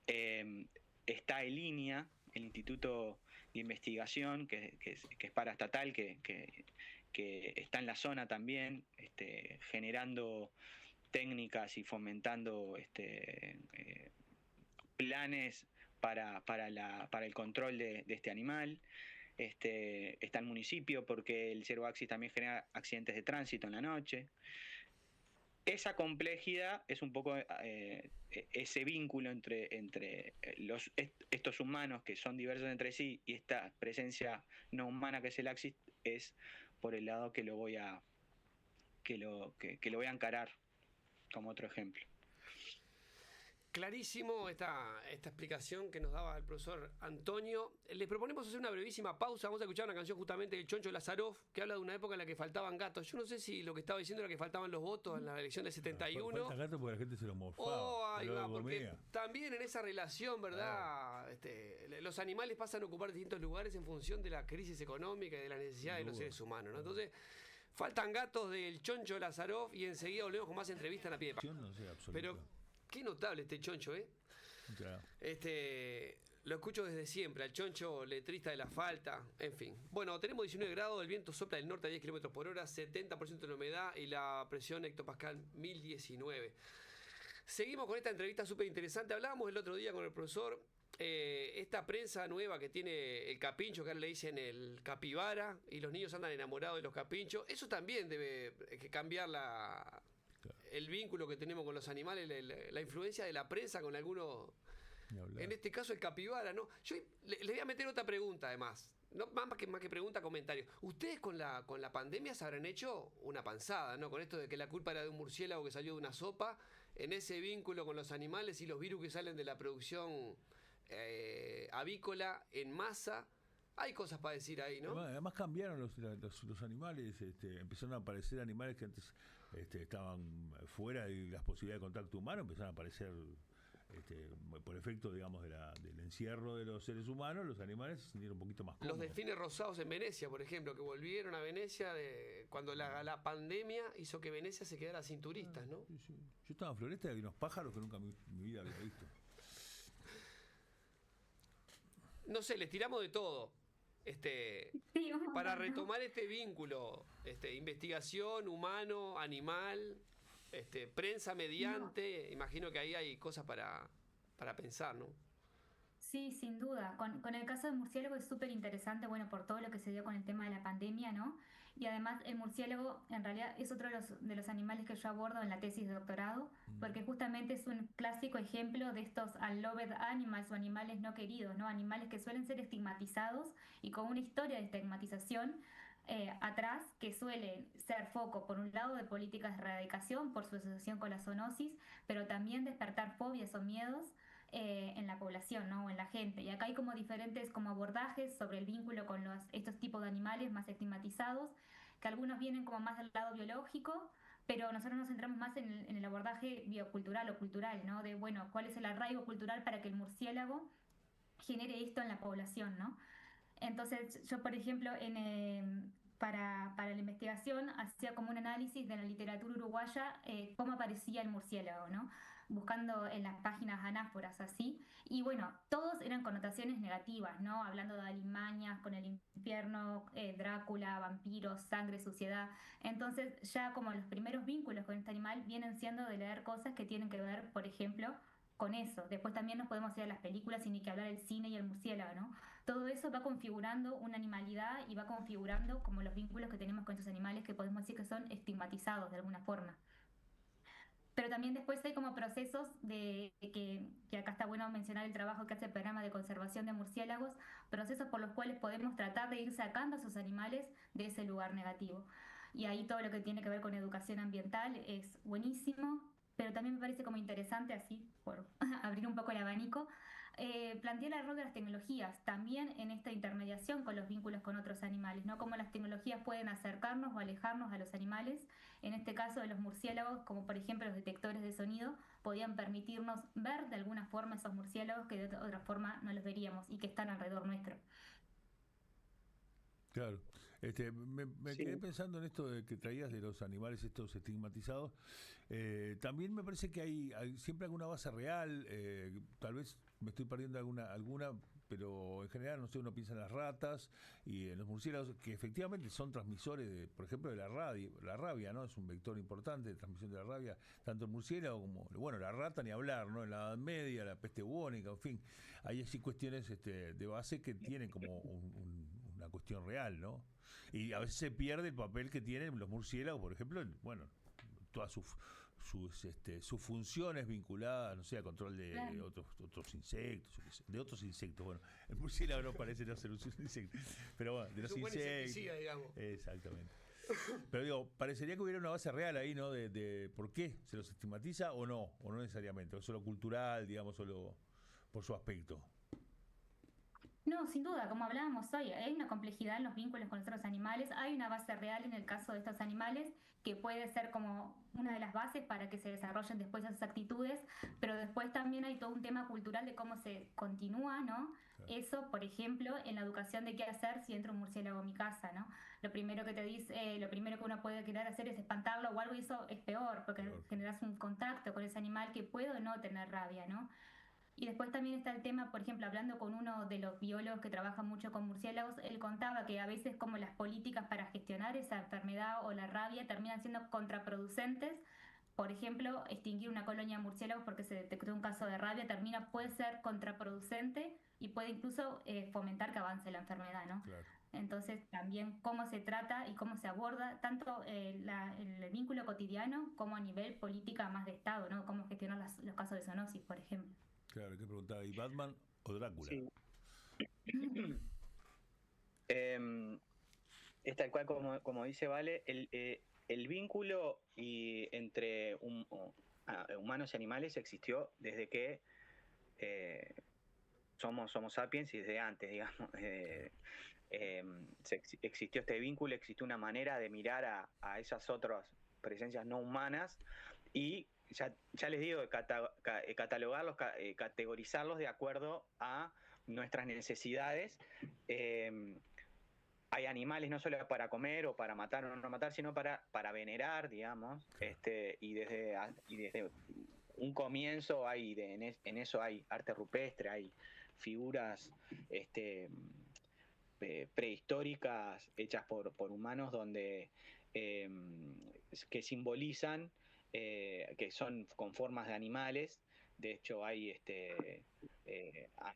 Está el INIA, el Instituto de Investigación, que es paraestatal, que está en la zona también, generando técnicas y fomentando planes para el control de este animal. Está el municipio, porque el ciervo axis también genera accidentes de tránsito en la noche. Esa complejidad es un poco ese vínculo entre estos humanos que son diversos entre sí y esta presencia no humana que es el axis, es por el lado que lo voy a encarar como otro ejemplo. Clarísimo esta explicación que nos daba el profesor Antonio. Les proponemos hacer una brevísima pausa. Vamos a escuchar una canción justamente del Choncho Lazarov, que habla de una época en la que faltaban gatos. Yo no sé si lo que estaba diciendo era que faltaban los votos en la elección del 71. Falta gatos porque la gente se los morfaba. Ahí va, porque también en esa relación, ¿verdad? Los animales pasan a ocupar distintos lugares en función de la crisis económica y de la necesidad de los seres humanos, ¿no? Entonces, faltan gatos del Choncho Lazarov y enseguida volvemos con más entrevistas en la pie de página. No sé, Pero qué notable este Choncho, ¿eh? Claro. Lo escucho desde siempre, al Choncho, letrista de La Falta, en fin. Bueno, tenemos 19 grados, el viento sopla del norte a 10 kilómetros por hora, 70% de la humedad y la presión hectopascal 1019. Seguimos con esta entrevista súper interesante. Hablábamos el otro día con el profesor, esta prensa nueva que tiene el capincho, que ahora le dicen el capibara, y los niños andan enamorados de los capinchos. Eso también debe cambiar el vínculo que tenemos con los animales, la influencia de la prensa con algunos, en este caso el capibara, ¿no? Yo les voy a meter otra pregunta además, no, más que pregunta, comentario. Ustedes con la pandemia se habrán hecho una panzada, ¿no? Con esto de que la culpa era de un murciélago que salió de una sopa, en ese vínculo con los animales y los virus que salen de la producción avícola en masa. Hay cosas para decir ahí, ¿no? Además cambiaron los animales, empezaron a aparecer animales que antes estaban fuera de las posibilidades de contacto humano, empezaron a aparecer por efecto, digamos, del encierro de los seres humanos, los animales se sintieron un poquito más cómodos. Los delfines rosados en Venecia, por ejemplo, que volvieron a Venecia cuando la pandemia hizo que Venecia se quedara sin turistas, ¿no? Sí, sí. Yo estaba en Floresta y había unos pájaros que nunca en mi vida había visto. No sé, les tiramos de todo. Para retomar este vínculo, investigación, humano, animal, prensa mediante, imagino que ahí hay cosas para pensar, ¿no? Sí, sin duda. Con el caso del murciélago es súper interesante, bueno, por todo lo que se dio con el tema de la pandemia, ¿no? Y además el murciélago en realidad es otro de los animales que yo abordo en la tesis de doctorado, porque justamente es un clásico ejemplo de estos unloved animals o animales no queridos, ¿no? Animales que suelen ser estigmatizados y con una historia de estigmatización atrás, que suelen ser foco, por un lado, de políticas de erradicación por su asociación con la zoonosis, pero también despertar fobias o miedos en la población, ¿no? O en la gente. Y acá hay como diferentes como abordajes sobre el vínculo con estos tipos de animales más estigmatizados, que algunos vienen como más del lado biológico, pero nosotros nos centramos más en el abordaje biocultural o cultural, ¿no? De, bueno, cuál es el arraigo cultural para que el murciélago genere esto en la población, ¿no? Entonces, yo, por ejemplo, para la investigación hacía como un análisis de la literatura uruguaya, cómo aparecía el murciélago, ¿no? Buscando en las páginas anáforas así, y bueno, todos eran connotaciones negativas, ¿no? Hablando de alimañas, con el infierno, Drácula, vampiros, sangre, suciedad. Entonces ya como los primeros vínculos con este animal vienen siendo de leer cosas que tienen que ver, por ejemplo, con eso. Después también nos podemos ir a las películas y ni que hablar del cine y el murciélago, ¿no? Todo eso va configurando una animalidad y va configurando como los vínculos que tenemos con estos animales que podemos decir que son estigmatizados de alguna forma. Pero también después hay como procesos que acá está bueno mencionar el trabajo que hace el programa de conservación de murciélagos, procesos por los cuales podemos tratar de ir sacando a esos animales de ese lugar negativo. Y ahí todo lo que tiene que ver con educación ambiental es buenísimo, pero también me parece como interesante, así por abrir un poco el abanico, plantear el rol de las tecnologías también en esta intermediación con los vínculos con otros animales, ¿no? Cómo las tecnologías pueden acercarnos o alejarnos a los animales. En este caso de los murciélagos, como por ejemplo los detectores de sonido, podían permitirnos ver de alguna forma esos murciélagos que de otra forma no los veríamos y que están alrededor nuestro. Claro. Me quedé pensando en esto de que traías de los animales estos estigmatizados. También me parece que hay siempre alguna base real. Tal vez me estoy perdiendo alguna pero en general, no sé, uno piensa en las ratas y en los murciélagos, que efectivamente son transmisores, por ejemplo, de la rabia, ¿no? Es un vector importante de transmisión de la rabia, tanto el murciélago como, bueno, la rata ni hablar, ¿no? En la Edad Media, la peste bubónica, en fin, hay así cuestiones de base que tienen como una cuestión real, ¿no? Y a veces se pierde el papel que tienen los murciélagos, por ejemplo, bueno, todas sus funciones vinculadas, no sé, a control de otros insectos, de otros insectos. Bueno, el murciélago no parece no ser un insecto, pero bueno, de los insectos. Digamos. Exactamente. Pero digo, parecería que hubiera una base real ahí, ¿no? De por qué se los estigmatiza o no necesariamente, o solo cultural, digamos, solo por su aspecto. No, sin duda, como hablábamos hoy, hay una complejidad en los vínculos con otros animales, hay una base real en el caso de estos animales que puede ser como una de las bases para que se desarrollen después esas actitudes, pero después también hay todo un tema cultural de cómo se continúa, ¿no? Claro. Eso, por ejemplo, en la educación de qué hacer si entra un murciélago a mi casa, ¿no? Lo primero que te dice, lo primero que uno puede querer hacer es espantarlo o algo, y eso es peor, porque generas un contacto con ese animal que puede o no tener rabia, ¿no? Y después también está el tema, por ejemplo, hablando con uno de los biólogos que trabaja mucho con murciélagos, él contaba que a veces como las políticas para gestionar esa enfermedad o la rabia terminan siendo contraproducentes. Por ejemplo, extinguir una colonia de murciélagos porque se detectó un caso de rabia puede ser contraproducente y puede incluso fomentar que avance la enfermedad, ¿no? Claro. Entonces, también cómo se trata y cómo se aborda tanto el vínculo cotidiano como a nivel política más de Estado, ¿no? Cómo gestionar los casos de zoonosis, por ejemplo. Claro, que preguntaba, ¿y Batman o Drácula? Sí. Es tal cual como dice Vale, el vínculo entre humanos y animales existió desde que somos sapiens y desde antes, digamos. Existió este vínculo, existió una manera de mirar a esas otras presencias no humanas y ya les digo, catalogarlos, categorizarlos de acuerdo a nuestras necesidades. Hay animales no solo para comer o para matar o no matar, sino para venerar, digamos, y desde un comienzo en eso hay arte rupestre, hay figuras prehistóricas hechas por humanos donde que simbolizan que son con formas de animales. De hecho hay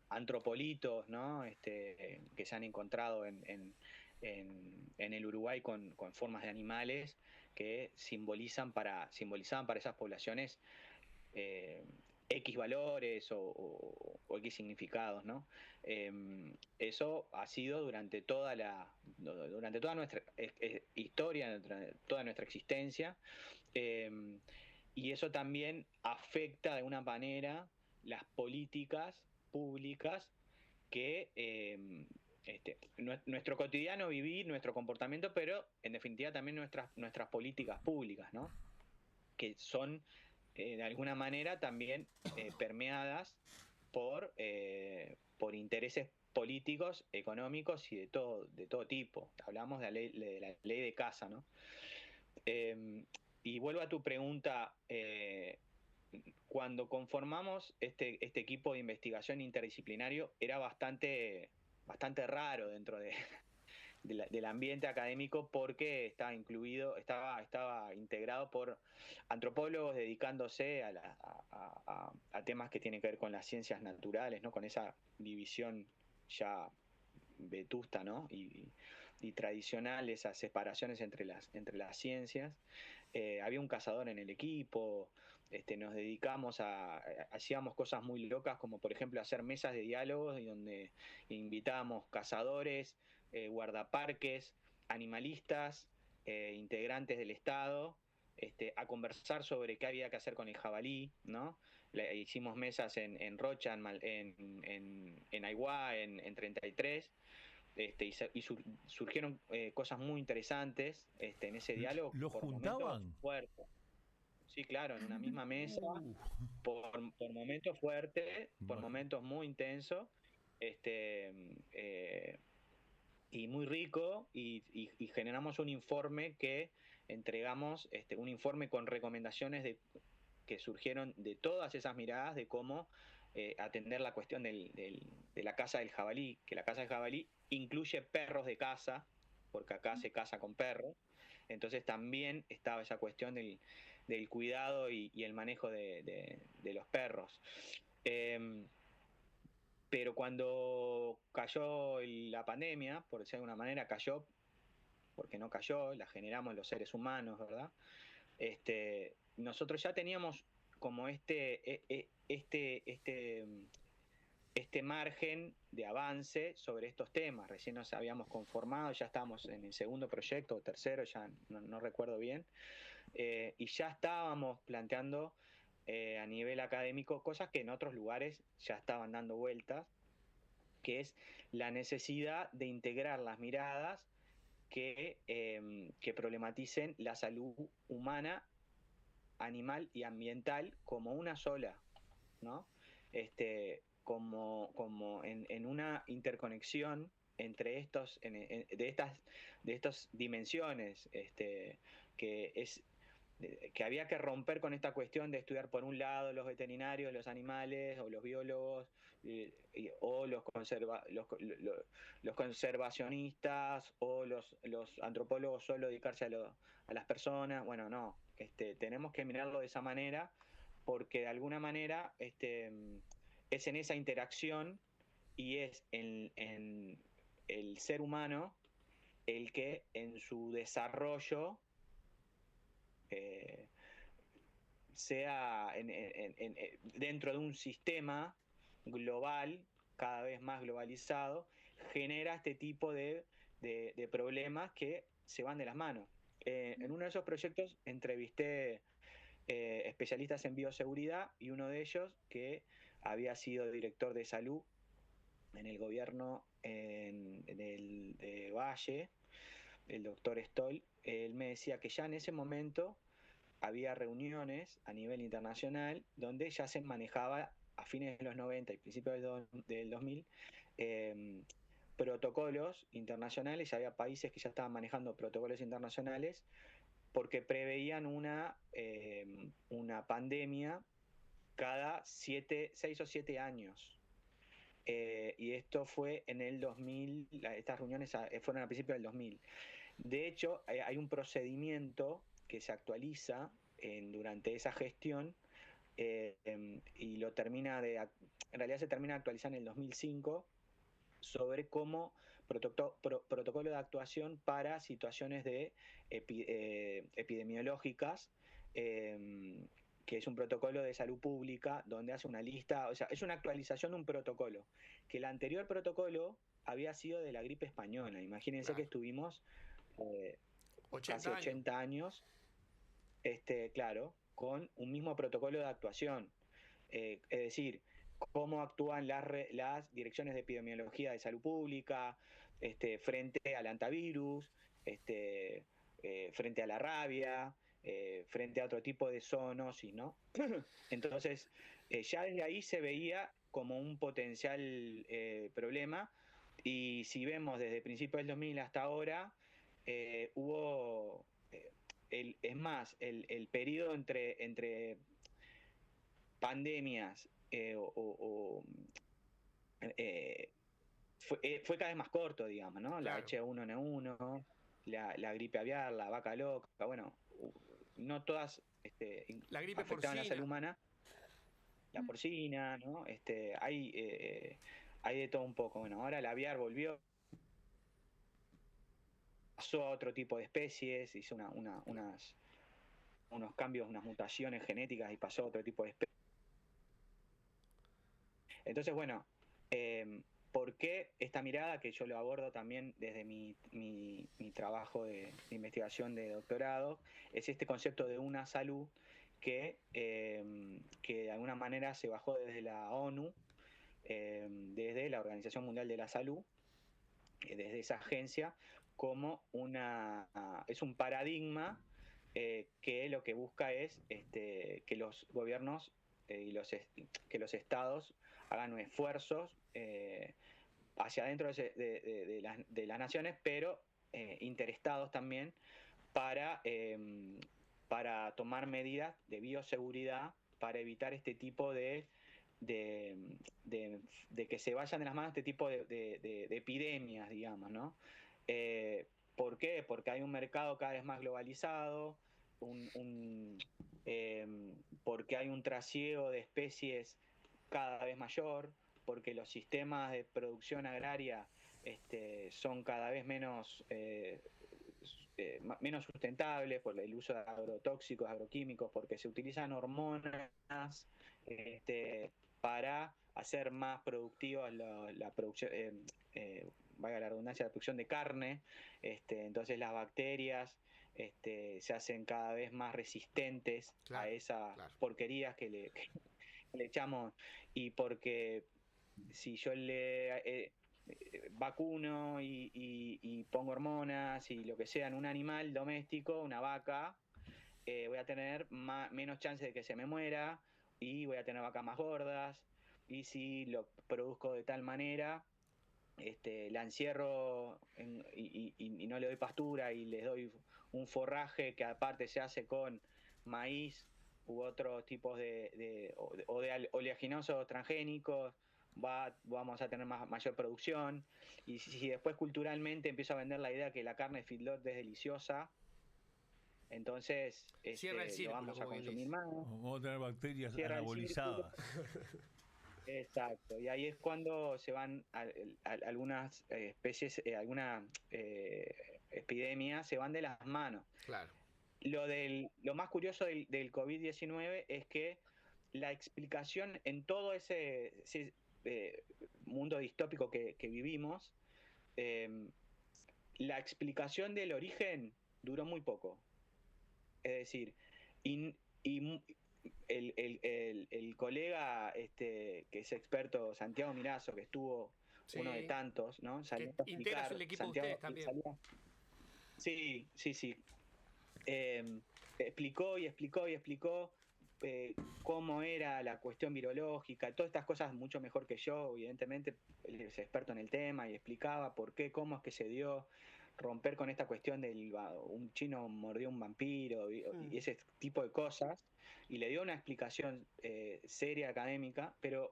antropolitos, ¿no? Que se han encontrado en el Uruguay con formas de animales que simbolizaban para esas poblaciones X valores o X significados, ¿no? Eso ha sido durante toda nuestra historia, toda nuestra existencia, y eso también afecta de alguna manera las políticas públicas que nuestro cotidiano vivir, nuestro comportamiento, pero en definitiva también nuestras políticas públicas, ¿no? Que son de alguna manera también permeadas por intereses políticos, económicos y de todo tipo. Hablamos de la ley de caza, ¿no? Y vuelvo a tu pregunta, cuando conformamos este equipo de investigación interdisciplinario era bastante raro dentro del ambiente académico porque estaba integrado por antropólogos dedicándose a temas que tienen que ver con las ciencias naturales, ¿no? Con esa división ya vetusta, ¿no? y tradicional, esas separaciones entre las ciencias. Había un cazador en el equipo, nos dedicamos hacíamos cosas muy locas, como por ejemplo hacer mesas de diálogos donde invitábamos cazadores, guardaparques, animalistas, integrantes del Estado, a conversar sobre qué había que hacer con el jabalí, ¿no? Hicimos mesas en Rocha, en Aiguá, en 33, y surgieron cosas muy interesantes en ese diálogo. ¿Los juntaban? Fuertes. Sí, claro, en una misma mesa, por momentos fuertes, por momentos muy intensos, y muy rico, y generamos un informe que entregamos, un informe con recomendaciones que surgieron de todas esas miradas de cómo atender la cuestión de la caza del jabalí, que la caza del jabalí incluye perros de caza, porque acá se caza con perros. Entonces también estaba esa cuestión del cuidado y el manejo de los perros. Pero cuando cayó la pandemia, por decirlo de alguna manera, cayó, porque no cayó, la generamos los seres humanos, ¿verdad? Nosotros ya teníamos como este margen de avance sobre estos temas. Recién nos habíamos conformado, ya estábamos en el segundo proyecto o tercero, ya no recuerdo bien, y ya estábamos planteando a nivel académico cosas que en otros lugares ya estaban dando vueltas, que es la necesidad de integrar las miradas que problematicen la salud humana, animal y ambiental como una sola, ¿no? Como en una interconexión entre de estas dimensiones, que había que romper con esta cuestión de estudiar por un lado los veterinarios, los animales o los biólogos, o los conservacionistas o los antropólogos solo dedicarse a las personas. Bueno, no, tenemos que mirarlo de esa manera, porque de alguna manera es en esa interacción y es en el ser humano el que en su desarrollo sea dentro de un sistema global, cada vez más globalizado, genera este tipo de problemas que se van de las manos. En uno de esos proyectos entrevisté especialistas en bioseguridad, y uno de ellos, que había sido director de salud en el gobierno de Valle, el doctor Stoll, él me decía que ya en ese momento había reuniones a nivel internacional donde ya se manejaba a fines de los 90 y principios del 2000 protocolos internacionales. Ya había países que ya estaban manejando protocolos internacionales porque preveían una pandemia cada 6 o 7 años. Y esto fue en el 2000, estas reuniones fueron a principios del 2000. De hecho, hay un procedimiento que se actualiza durante esa gestión, y en realidad se termina de actualizar en el 2005, sobre cómo protocolo de actuación para situaciones de epidemiológicas, que es un protocolo de salud pública donde hace una lista, o sea, es una actualización de un protocolo, que el anterior protocolo había sido de la gripe española. Imagínense, claro, que estuvimos casi 80 años, claro, con un mismo protocolo de actuación. Es decir, cómo actúan las direcciones de epidemiología de salud pública frente al antivirus, frente a la rabia, frente a otro tipo de zoonosis, ¿no? Entonces, ya desde ahí se veía como un potencial problema, y si vemos desde principios del 2000 hasta ahora, hubo, es más, el periodo entre pandemias fue cada vez más corto, digamos, ¿no? Claro. La H1N1, la gripe aviar, la vaca loca, bueno, no todas la gripe afectaban porcina, la salud humana. La porcina, ¿no? Hay de todo un poco. Bueno, ahora la aviar volvió, pasó a otro tipo de especies, hizo unos cambios, unas mutaciones genéticas, y pasó a otro tipo de especies. Entonces, bueno, ¿por qué esta mirada, que yo lo abordo también desde mi trabajo de investigación de doctorado? Es este concepto de una salud que de alguna manera se bajó desde la ONU, desde la Organización Mundial de la Salud, desde esa agencia, como es un paradigma que lo que busca es que los gobiernos que los estados hagan esfuerzos hacia adentro de las naciones, pero interestados también, para tomar medidas de bioseguridad para evitar este tipo de que se vayan de las manos este tipo de epidemias, digamos, ¿no? ¿Por qué? Porque hay un mercado cada vez más globalizado, porque hay un trasiego de especies cada vez mayor, porque los sistemas de producción agraria son cada vez menos sustentables por el uso de agrotóxicos, agroquímicos, porque se utilizan hormonas para hacer más productiva la producción, valga la redundancia, la producción de carne. Entonces las bacterias se hacen cada vez más resistentes a esas porquerías que le echamos, y porque si yo le vacuno y pongo hormonas y lo que sea en un animal doméstico, una vaca, voy a tener menos chance de que se me muera, y voy a tener vacas más gordas, y si lo produzco de tal manera, la encierro y no le doy pastura y les doy un forraje que aparte se hace con maíz u otros tipos de oleaginosos transgénicos, vamos a tener mayor producción. Y si después culturalmente empiezo a vender la idea que la carne de feedlot es deliciosa, entonces lo vamos a consumir más. Vamos a tener bacterias anabolizadas. Exacto, y ahí es cuando se van algunas especies, algunas epidemias se van de las manos. Claro. Lo más curioso del COVID-19 es que la explicación en todo ese mundo distópico que vivimos, la explicación del origen duró muy poco. Es decir, el colega que es experto, Santiago Mirazo, que estuvo uno de tantos, ¿no? Salió a integra el equipo de ustedes también. Sí. Explicó cómo era la cuestión virológica, todas estas cosas mucho mejor que yo, evidentemente. Él es experto en el tema y explicaba por qué, cómo es que se dio romper con esta cuestión un chino mordió un vampiro y ese tipo de cosas, y le dio una explicación seria, académica, pero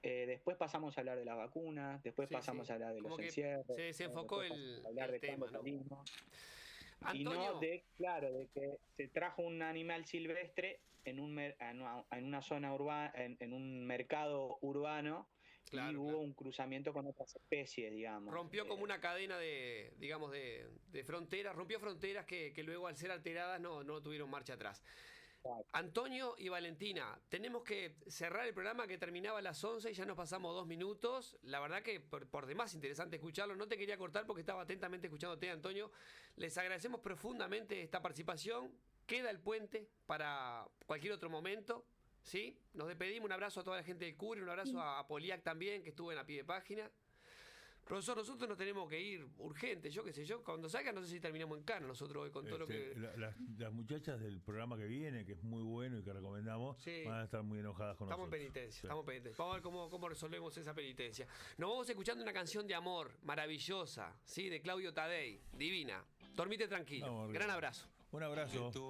después pasamos a hablar de las vacunas, después pasamos a hablar de los encierros, se desenfocó el tema, ¿no? Y no de que se trajo un animal silvestre en una zona urbana, en un mercado urbano. Claro, y hubo un cruzamiento con otras especies, digamos. Rompió como una cadena de fronteras, rompió fronteras que luego, al ser alteradas, no tuvieron marcha atrás. Claro. Antonio y Valentina, tenemos que cerrar el programa, que terminaba a las 11 y ya nos pasamos 2 minutos. La verdad que por demás interesante escucharlo. No te quería cortar porque estaba atentamente escuchándote, Antonio. Les agradecemos profundamente esta participación. Queda el puente para cualquier otro momento. ¿Sí? Nos despedimos, un abrazo a toda la gente del CURI, un abrazo a Poliac también, que estuvo en la pie de página. Profesor, nosotros nos tenemos que ir urgente, yo qué sé yo, cuando salga no sé si terminamos en Cana nosotros hoy con todo lo que... Las muchachas del programa que viene, que es muy bueno y que recomendamos, van a estar muy enojadas con nosotros. Estamos en penitencia. Vamos a ver cómo resolvemos esa penitencia. Nos vamos escuchando una canción de amor maravillosa, ¿sí? De Claudio Tadei, divina. Dormite tranquilo. Gran abrazo. Un abrazo.